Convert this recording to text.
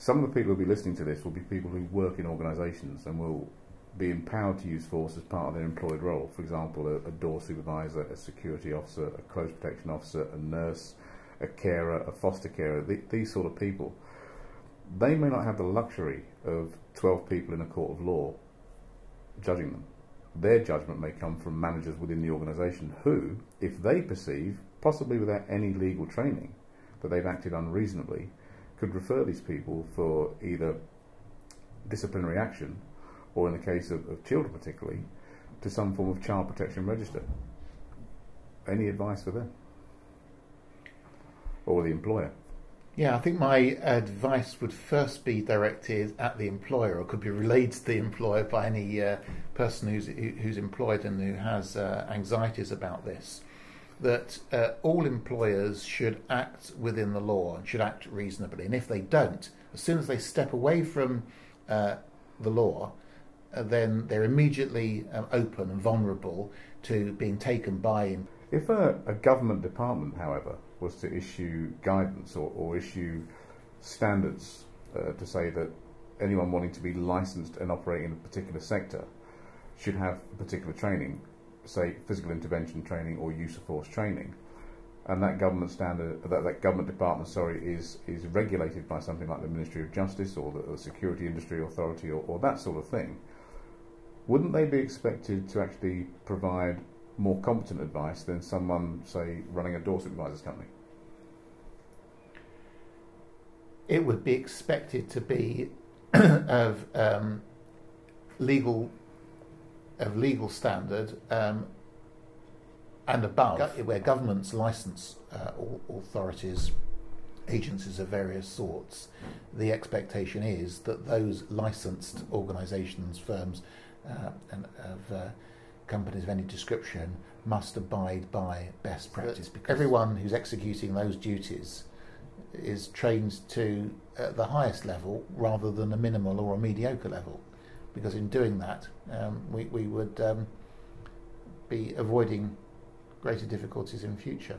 some of the people who will be listening to this will be people who work in organisations and will be empowered to use force as part of their employed role. For example, a door supervisor, a security officer, a close protection officer, a nurse, a carer, a foster carer, these sort of people. They may not have the luxury of 12 people in a court of law judging them. Their judgment may come from managers within the organisation who, if they perceive, possibly without any legal training, that they've acted unreasonably, could refer these people for either disciplinary action or, in the case of children particularly, to some form of child protection register. Any advice for them? Or the employer? Yeah, I think my advice would first be directed at the employer, or could be relayed to the employer by any person who's employed and who has anxieties about this, that all employers should act within the law and should act reasonably. And if they don't, as soon as they step away from the law, then they're immediately open and vulnerable to being taken by. If a government department, however, was to issue guidance or issue standards to say that anyone wanting to be licensed and operating in a particular sector should have particular training, say physical intervention training or use of force training, and that government standard, that government department, is regulated by something like the Ministry of Justice or the Security Industry Authority or that sort of thing, wouldn't they be expected to actually provide more competent advice than someone, say, running a door supervisor's company? It would be expected to be of legal standard and above, where governments license authorities, agencies of various sorts. The expectation is that those licensed organisations, firms, and of companies of any description must abide by best practice, because everyone who's executing those duties is trained to the highest level rather than a minimal or a mediocre level, because in doing that we would be avoiding greater difficulties in future.